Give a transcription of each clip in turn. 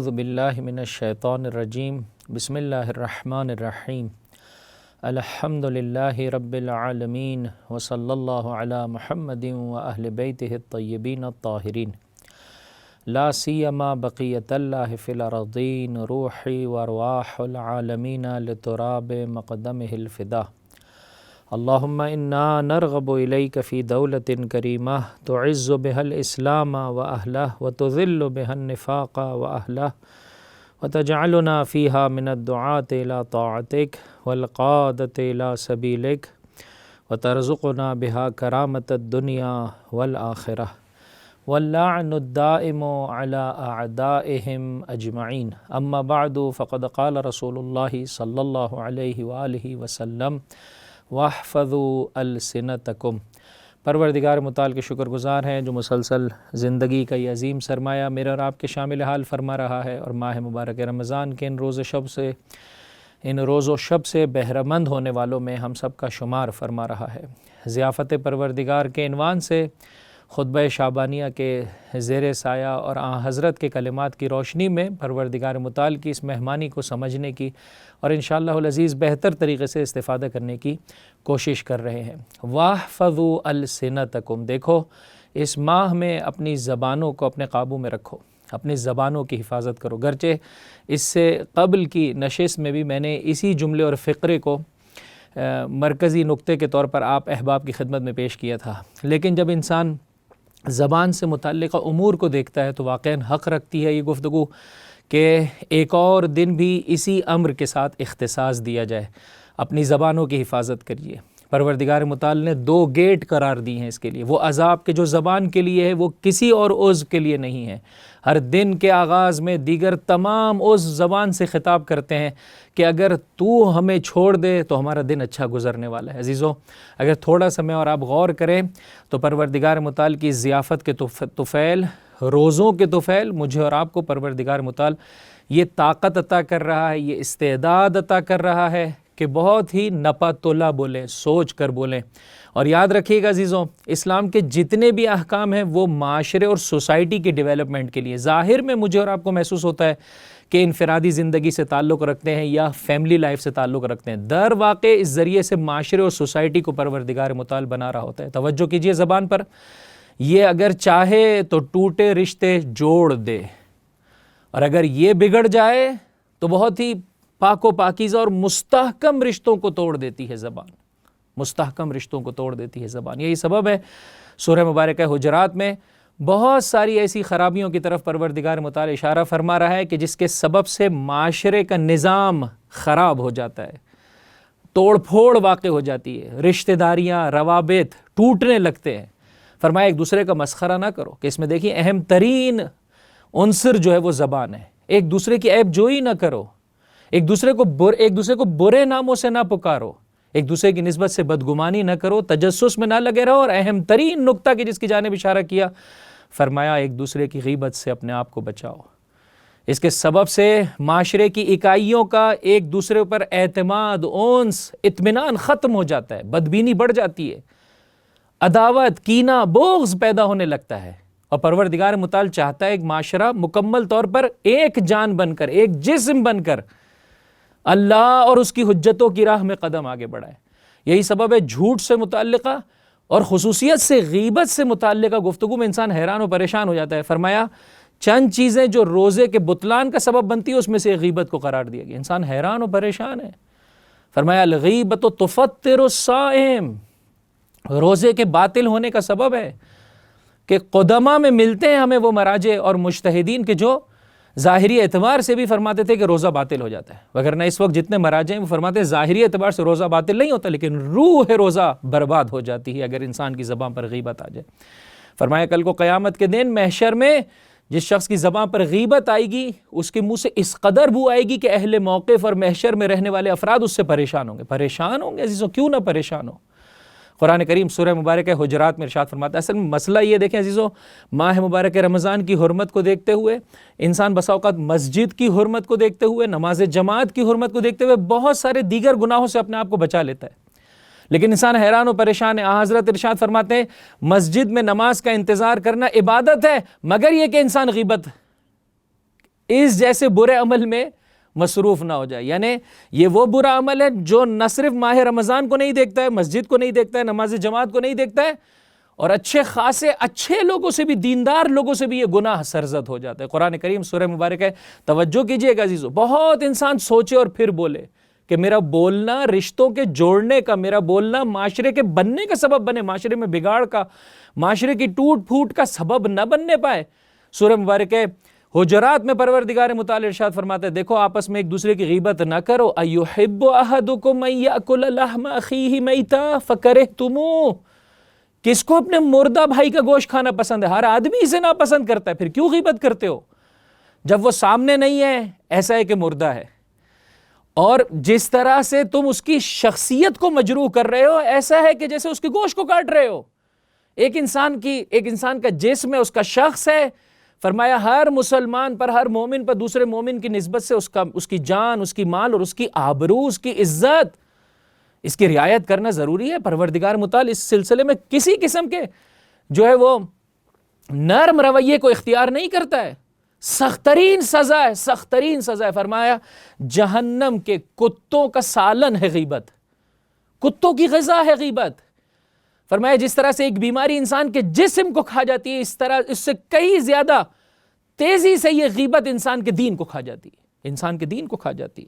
اعوذ باللہ من الشیطان الرجیم بسم اللہ الرحمن الرحیم الحمد للہ رب العالمین وصلی اللہ علی محمد واہل بیتہ الطیبین الطاہرین لا سیما بقیت اللہ فی الارضین روحی وارواح العالمین لتراب مقدمہ الفدا اللہم انا نرغب الیک فی دولت کریمہ تعز بها الاسلام واہلہ وتذل بها النفاق واہلہ وتجعلنا فیہا من الدعاة الى طاعتک والقادة الى سبیلک وترزقنا بها کرامة الدنیا والآخرہ واللعن الدائم على اعدائهم اجمعین اما بعد فقد قال رسول اللہ صلی اللہ علیہ وآلہ وسلم واحفظوا السنتکم۔ پروردگار متعال کے شکر گزار ہیں جو مسلسل زندگی کا یہ عظیم سرمایہ میرے اور آپ کے شامل حال فرما رہا ہے اور ماہ مبارک رمضان کے ان روز و شب سے بہرمند ہونے والوں میں ہم سب کا شمار فرما رہا ہے۔ ضیافت پروردگار کے عنوان سے خطبہ شعبانیہ کے زیر سایہ اور آن حضرت کے کلمات کی روشنی میں پروردگار متعال کی اس مہمانی کو سمجھنے کی اور انشاءاللہ العزیز بہتر طریقے سے استفادہ کرنے کی کوشش کر رہے ہیں۔ واحفظوا السنتکم، دیکھو اس ماہ میں اپنی زبانوں کو اپنے قابو میں رکھو، اپنی زبانوں کی حفاظت کرو۔ گرچہ اس سے قبل کی نشست میں بھی میں نے اسی جملے اور فقرے کو مرکزی نقطے کے طور پر آپ احباب کی خدمت میں پیش کیا تھا، لیکن جب انسان زبان سے متعلقہ امور کو دیکھتا ہے تو واقعاً حق رکھتی ہے یہ گفتگو کہ ایک اور دن بھی اسی امر کے ساتھ اختصاص دیا جائے۔ اپنی زبانوں کی حفاظت کریے۔ پروردگار متعال نے 2 گیٹ قرار دی ہیں اس کے لیے۔ وہ عذاب کے جو زبان کے لیے ہے وہ کسی اور عضو کے لیے نہیں ہے۔ ہر دن کے آغاز میں دیگر تمام عضو زبان سے خطاب کرتے ہیں کہ اگر تو ہمیں چھوڑ دے تو ہمارا دن اچھا گزرنے والا ہے۔ عزیزو، اگر تھوڑا سا میں اور آپ غور کریں تو پروردگار متعال کی ضیافت کے طفیل، روزوں کے طفیل، مجھے اور آپ کو پروردگار متعال یہ طاقت عطا کر رہا ہے، یہ استعداد عطا کر رہا ہے کہ بہت ہی نپاتولہ بولیں، سوچ کر بولیں۔ اور یاد رکھیے گا عزیزوں، اسلام کے جتنے بھی احکام ہیں وہ معاشرے اور سوسائٹی کے ڈیولپمنٹ کے لیے، ظاہر میں مجھے اور آپ کو محسوس ہوتا ہے کہ انفرادی زندگی سے تعلق رکھتے ہیں یا فیملی لائف سے تعلق رکھتے ہیں، در واقع اس ذریعے سے معاشرے اور سوسائٹی کو پروردگار متعال بنا رہا ہوتا ہے۔ توجہ کیجئے زبان پر، یہ اگر چاہے تو ٹوٹے رشتے جوڑ دے، اور اگر یہ بگڑ جائے تو بہت ہی پاک و پاکیزہ اور مستحکم رشتوں کو توڑ دیتی ہے زبان، مستحکم رشتوں کو توڑ دیتی ہے زبان۔ یہی سبب ہے سورہ مبارکہ حجرات میں بہت ساری ایسی خرابیوں کی طرف پروردگار متعال اشارہ فرما رہا ہے کہ جس کے سبب سے معاشرے کا نظام خراب ہو جاتا ہے، توڑ پھوڑ واقع ہو جاتی ہے، رشتہ داریاں، روابط ٹوٹنے لگتے ہیں۔ فرمایا ایک دوسرے کا مسخرہ نہ کرو، کہ اس میں دیکھیں اہم ترین عنصر جو ہے وہ زبان ہے۔ ایک دوسرے کی عیب جوئی نہ کرو، ایک دوسرے کو برے ناموں سے نہ پکارو، ایک دوسرے کی نسبت سے بدگمانی نہ کرو، تجسس میں نہ لگے رہو، اور اہم ترین نقطہ کہ جس کی جانب اشارہ کیا، فرمایا ایک دوسرے کی غیبت سے اپنے آپ کو بچاؤ۔ اس کے سبب سے معاشرے کی اکائیوں کا ایک دوسرے پر اعتماد، انس، اطمینان ختم ہو جاتا ہے، بدبینی بڑھ جاتی ہے، عداوت، کینہ، بغض پیدا ہونے لگتا ہے۔ اور پروردگار متعال چاہتا ہے ایک معاشرہ مکمل طور پر ایک جان بن کر، ایک جسم بن کر اللہ اور اس کی حجتوں کی راہ میں قدم آگے بڑھائے۔ یہی سبب ہے جھوٹ سے متعلقہ اور خصوصیت سے غیبت سے متعلقہ گفتگو میں انسان حیران و پریشان ہو جاتا ہے۔ فرمایا چند چیزیں جو روزے کے بطلان کا سبب بنتی ہے اس میں سے غیبت کو قرار دیا گیا، انسان حیران و پریشان ہے۔ فرمایا الغیبۃ تفطر الصائم، روزے کے باطل ہونے کا سبب ہے کہ قدماء میں ملتے ہیں ہمیں وہ مراجع اور مجتہدین کے جو ظاہری اعتبار سے بھی فرماتے تھے کہ روزہ باطل ہو جاتا ہے، وگرنہ اس وقت جتنے مراجع ہیں وہ فرماتے ہیں ظاہری اعتبار سے روزہ باطل نہیں ہوتا، لیکن روح روزہ برباد ہو جاتی ہے اگر انسان کی زبان پر غیبت آ جائے۔ فرمایا کل کو قیامت کے دن محشر میں جس شخص کی زبان پر غیبت آئے گی اس کے منہ سے اس قدر بو آئے گی کہ اہل موقف اور محشر میں رہنے والے افراد اس سے پریشان ہوں گے۔ پریشان ہوں گے عزیزوں، کیوں نہ پریشان ہو۔ قرآن کریم سورہ مبارکہ حجرات میں ارشاد فرماتا ہے، اصل میں مسئلہ یہ دیکھیں عزیزو، ماہ مبارک رمضان کی حرمت کو دیکھتے ہوئے انسان بسا اوقات مسجد کی حرمت کو دیکھتے ہوئے، نماز جماعت کی حرمت کو دیکھتے ہوئے بہت سارے دیگر گناہوں سے اپنے آپ کو بچا لیتا ہے، لیکن انسان حیران و پریشان ہے۔ حضرت ارشاد فرماتے ہیں مسجد میں نماز کا انتظار کرنا عبادت ہے، مگر یہ کہ انسان غیبت اس جیسے برے عمل میں مصروف نہ ہو جائے. یعنی یہ وہ برا عمل ہے جو نہ صرف ماہ رمضان کو نہیں دیکھتا ہے، مسجد کو نہیں دیکھتا ہے، نماز جماعت کو نہیں دیکھتا ہے، اور اچھے خاصے اچھے لوگوں سے بھی، دیندار لوگوں سے بھی یہ گناہ سرزد ہو جاتا ہے. قرآن کریم سورہ مبارک ہے، توجہ کیجئے گا عزیزو. بہت انسان سوچے اور پھر بولے کہ میرا بولنا رشتوں کے جوڑنے کا، میرا بولنا معاشرے کے بننے کا سبب بنے، معاشرے میں بگاڑ کا، معاشرے کی ٹوٹ پھوٹ کا سبب نہ بننے پائے. سورہ مبارک ہے حجرات میں پروردگار متعال ارشاد فرماتا ہے، دیکھو آپس میں ایک دوسرے کی غیبت نہ کرو. ایحب احدکم ان یاکل لحم اخیہ میتا فکرہتموہ. کس کو اپنے مردہ بھائی کا گوشت کھانا پسند ہے؟ ہر آدمی اسے ناپسند کرتا ہے. پھر کیوں غیبت کرتے ہو جب وہ سامنے نہیں ہے؟ ایسا ہے کہ مردہ ہے. اور جس طرح سے تم اس کی شخصیت کو مجروح کر رہے ہو، ایسا ہے کہ جیسے اس کے گوشت کو کاٹ رہے ہو. ایک انسان کا جسم ہے، اس کا شخص ہے. فرمایا ہر مسلمان پر، ہر مومن پر دوسرے مومن کی نسبت سے اس کی جان، اس کی مال اور اس کی آبرو، اس کی عزت، اس کی رعایت کرنا ضروری ہے. پروردگار متعال اس سلسلے میں کسی قسم کے جو ہے وہ نرم رویے کو اختیار نہیں کرتا ہے. سخت ترین سزا ہے، سخت ترین سزا ہے. فرمایا جہنم کے کتوں کا سالن ہے غیبت، کتوں کی غذا ہے غیبت. فرمایا جس طرح سے ایک بیماری انسان کے جسم کو کھا جاتی ہے، اس طرح اس سے کئی زیادہ تیزی سے یہ غیبت انسان کے دین کو کھا جاتی ہے، انسان کے دین کو کھا جاتی ہے.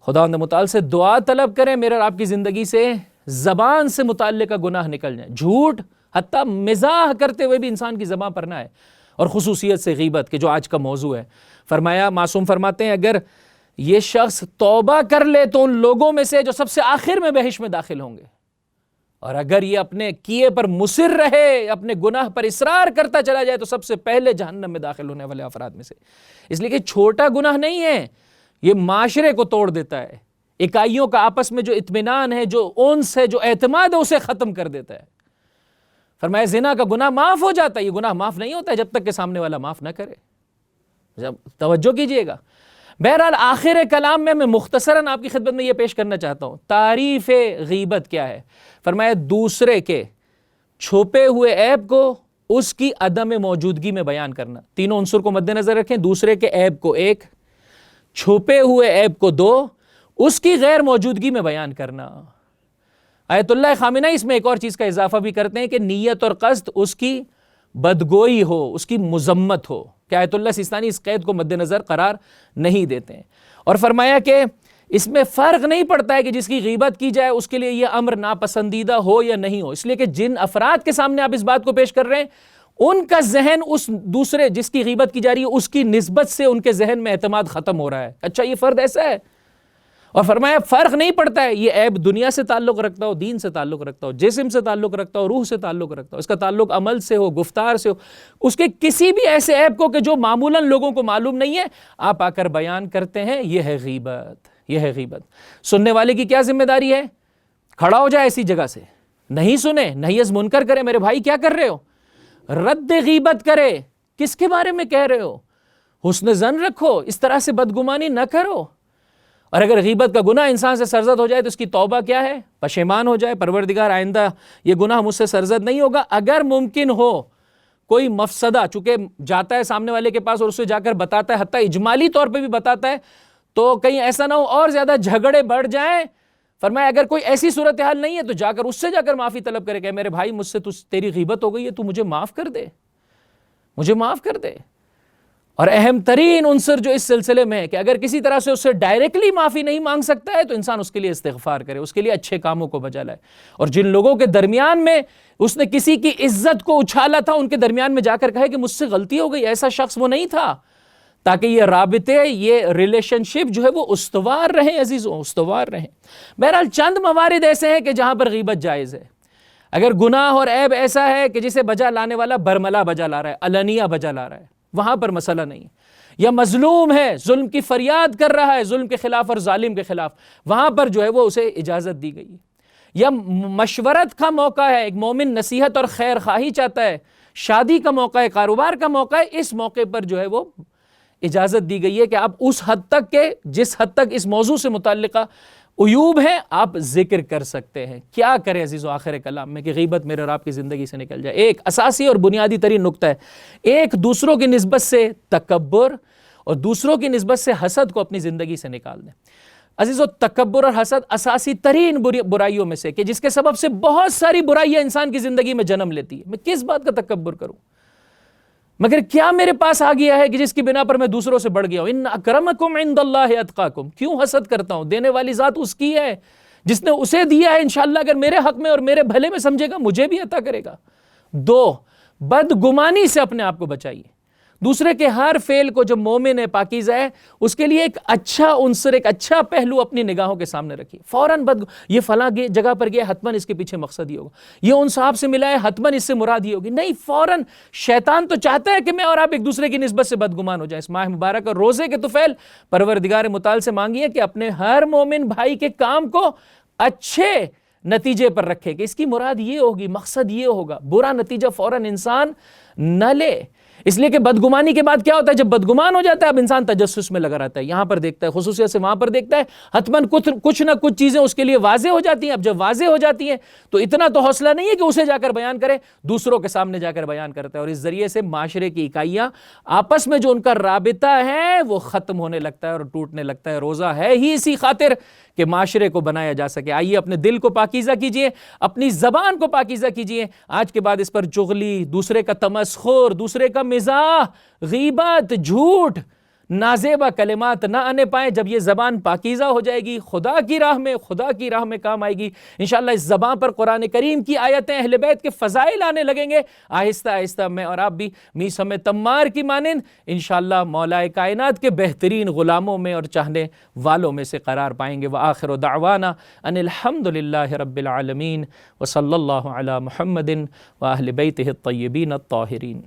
خداوند متعال سے دعا طلب کریں میرے اور آپ کی زندگی سے زبان سے متعلقہ گناہ نکل جائیں. جھوٹ، حتیٰ مزاح کرتے ہوئے بھی انسان کی زبان پر نہ ہے. اور خصوصیت سے غیبت کہ جو آج کا موضوع ہے. فرمایا معصوم فرماتے ہیں اگر یہ شخص توبہ کر لے تو ان لوگوں میں سے جو سب سے آخر میں بہشت میں داخل ہوں گے، اور اگر یہ اپنے کیے پر مصر رہے، اپنے گناہ پر اصرار کرتا چلا جائے تو سب سے پہلے جہنم میں داخل ہونے والے افراد میں سے. اس لیے کہ چھوٹا گناہ نہیں ہے، یہ معاشرے کو توڑ دیتا ہے. اکائیوں کا آپس میں جو اطمینان ہے، جو انس ہے، جو اعتماد ہے، اسے ختم کر دیتا ہے. فرمایا زنا کا گناہ معاف ہو جاتا ہے. یہ گناہ معاف نہیں ہوتا ہے جب تک کہ سامنے والا معاف نہ کرے. توجہ کیجئے گا. بہرحال آخر کلام میں مختصراً آپ کی خدمت میں یہ پیش کرنا چاہتا ہوں تعریف غیبت کیا ہے. فرمایا دوسرے کے چھپے ہوئے عیب کو اس کی عدم موجودگی میں بیان کرنا. تینوں عنصر کو مد نظر رکھیں. دوسرے کے عیب کو ایک، چھپے ہوئے عیب کو دو، اس کی غیر موجودگی میں بیان کرنا. آیت اللہ خامنہ اس میں ایک اور چیز کا اضافہ بھی کرتے ہیں کہ نیت اور قصد اس کی بدگوئی ہو، اس کی مذمت ہو. کہ آیت اللہ سیستانی اس قید کو مد نظر قرار نہیں دیتے ہیں. اور فرمایا کہ اس میں فرق نہیں پڑتا ہے کہ جس کی غیبت کی جائے اس کے لیے یہ امر ناپسندیدہ ہو یا نہیں ہو. اس لیے کہ جن افراد کے سامنے آپ اس بات کو پیش کر رہے ہیں ان کا ذہن اس دوسرے جس کی غیبت کی جا رہی ہے اس کی نسبت سے ان کے ذہن میں اعتماد ختم ہو رہا ہے. اچھا یہ فرد ایسا ہے. اور فرمایا فرق نہیں پڑتا ہے یہ عیب دنیا سے تعلق رکھتا ہو، دین سے تعلق رکھتا ہو، جسم سے تعلق رکھتا ہو، روح سے تعلق رکھتا ہو، اس کا تعلق عمل سے ہو، گفتار سے ہو، اس کے کسی بھی ایسے عیب کو کہ جو معمولاً لوگوں کو معلوم نہیں ہے آپ آ کر بیان کرتے ہیں، یہ ہے غیبت. یہ ہے غیبت. سننے والے کی کیا ذمہ داری ہے؟ کھڑا ہو جائے ایسی جگہ سے، نہیں سنے، نہی از منکر کرے. میرے بھائی کیا کر رہے ہو؟ رد غیبت کرے. کس کے بارے میں کہہ رہے ہو؟ حسن ظن رکھو، اس طرح سے بدگمانی نہ کرو. اور اگر غیبت کا گناہ انسان سے سرزد ہو جائے تو اس کی توبہ کیا ہے؟ پشیمان ہو جائے، پروردگار آئندہ یہ گناہ مجھ سے سرزد نہیں ہوگا. اگر ممکن ہو کوئی مفسدہ، چونکہ جاتا ہے سامنے والے کے پاس اور اسے جا کر بتاتا ہے، حتیٰ اجمالی طور پہ بھی بتاتا ہے، تو کہیں ایسا نہ ہو اور زیادہ جھگڑے بڑھ جائیں. فرمایا اگر کوئی ایسی صورتحال نہیں ہے تو جا کر اس سے جا کر معافی طلب کرے کہ میرے بھائی مجھ سے تیری غیبت ہو گئی ہے، تو مجھے معاف کر دے، مجھے معاف کر دے. اور اہم ترین عنصر جو اس سلسلے میں ہے کہ اگر کسی طرح سے اس سے ڈائریکٹلی معافی نہیں مانگ سکتا ہے تو انسان اس کے لیے استغفار کرے، اس کے لیے اچھے کاموں کو بجا لائے. اور جن لوگوں کے درمیان میں اس نے کسی کی عزت کو اچھالا تھا ان کے درمیان میں جا کر کہے کہ مجھ سے غلطی ہو گئی، ایسا شخص وہ نہیں تھا، تاکہ یہ رابطے، یہ ریلیشن شپ جو ہے وہ استوار رہیں عزیزوں، استوار رہیں. بہرحال چند موارد ایسے ہیں کہ جہاں پر غیبت جائز ہے. اگر گناہ اور عیب ایسا ہے کہ جسے بجا لانے والا برملا بجا لا رہا ہے، علنیہ بجا لا رہا ہے، وہاں پر مسئلہ نہیں. یا مظلوم ہے، ظلم کی فریاد کر رہا ہے ظلم کے خلاف اور ظالم کے خلاف، وہاں پر جو ہے وہ اسے اجازت دی گئی. یا مشورت کا موقع ہے، ایک مومن نصیحت اور خیر خواہی چاہتا ہے، شادی کا موقع ہے، کاروبار کا موقع ہے، اس موقع پر جو ہے وہ اجازت دی گئی ہے کہ آپ اس حد تک کہ جس حد تک اس موضوع سے متعلقہ عیوب ہیں آپ ذکر کر سکتے ہیں. کیا کریں عزیزو آخر کلام میں کہ غیبت میرے اور آپ کی زندگی سے نکل جائے؟ ایک اساسی اور بنیادی ترین نقطہ ہے، ایک دوسروں کی نسبت سے تکبر اور دوسروں کی نسبت سے حسد کو اپنی زندگی سے نکال دیں۔ عزیزو، تکبر اور حسد اساسی ترین برائیوں میں سے کہ جس کے سبب سے بہت ساری برائیاں انسان کی زندگی میں جنم لیتی ہے۔ میں کس بات کا تکبر کروں؟ مگر کیا میرے پاس آ گیا ہے کہ جس کی بنا پر میں دوسروں سے بڑھ گیا ہوں؟ ان اکرمکم عند اللہ اتقاکم۔ کیوں حسد کرتا ہوں؟ دینے والی ذات اس کی ہے، جس نے اسے دیا ہے انشاءاللہ اگر میرے حق میں اور میرے بھلے میں سمجھے گا مجھے بھی عطا کرے گا۔ 2، بدگمانی سے اپنے آپ کو بچائیے۔ دوسرے کے ہر فعل کو جو مومن ہے، پاکیزہ ہے، اس کے لیے ایک اچھا عنصر، ایک اچھا پہلو اپنی نگاہوں کے سامنے رکھیے۔ فوراً یہ فلاں جگہ پر گیا، حتماً اس کے پیچھے مقصد ہی ہوگا، یہ ان صاحب سے ملا ہے، حتماً اس سے مراد ہی ہوگی۔ نہیں، فوراً شیطان تو چاہتا ہے کہ میں اور آپ ایک دوسرے کی نسبت سے بدگمان ہو جائیں۔ اس ماہ مبارک اور روزے کے طفیل پروردگار متعال سے مانگیے کہ اپنے ہر مومن بھائی کے کام کو اچھے نتیجے پر رکھے کہ اس کی مراد یہ ہوگی، مقصد یہ ہوگا، برا نتیجہ فوراً انسان نہ لے۔ اس لیے کہ بدگمانی کے بعد کیا ہوتا ہے؟ جب بدگمان ہو جاتا ہے اب انسان تجسس میں لگا رہتا ہے، یہاں پر دیکھتا ہے، خصوصیت سے وہاں پر دیکھتا ہے، حتماً کچھ نہ کچھ چیزیں اس کے لیے واضح ہو جاتی ہیں۔ اب جب واضح ہو جاتی ہیں تو اتنا تو حوصلہ نہیں ہے کہ اسے جا کر بیان کرے، دوسروں کے سامنے جا کر بیان کرتا ہے، اور اس ذریعے سے معاشرے کی اکائیاں آپس میں جو ان کا رابطہ ہے وہ ختم ہونے لگتا ہے اور ٹوٹنے لگتا ہے۔ روزہ ہے ہی اسی خاطر کہ معاشرے کو بنایا جا سکے۔ آئیے اپنے دل کو پاکیزہ کیجئے، اپنی زبان کو پاکیزہ کیجئے۔ آج کے بعد اس پر چغلی، دوسرے کا تمسخر، دوسرے کا مزاح، غیبت، جھوٹ، نازیبہ کلمات نہ آنے پائیں۔ جب یہ زبان پاکیزہ ہو جائے گی، خدا کی راہ میں کام آئے گی انشاءاللہ۔ اس زبان پر قرآن کریم کی آیتیں، اہل بیت کے فضائل آنے لگیں گے۔ آہستہ آہستہ میں اور آپ بھی میثم تمار کی مانند انشاءاللہ مولا کائنات کے بہترین غلاموں میں اور چاہنے والوں میں سے قرار پائیں گے۔ وآخر دعوانا ان الحمدللہ رب العالمین وصلی اللہ علی محمد وآہل بیتہ الطیبین الطاہرین۔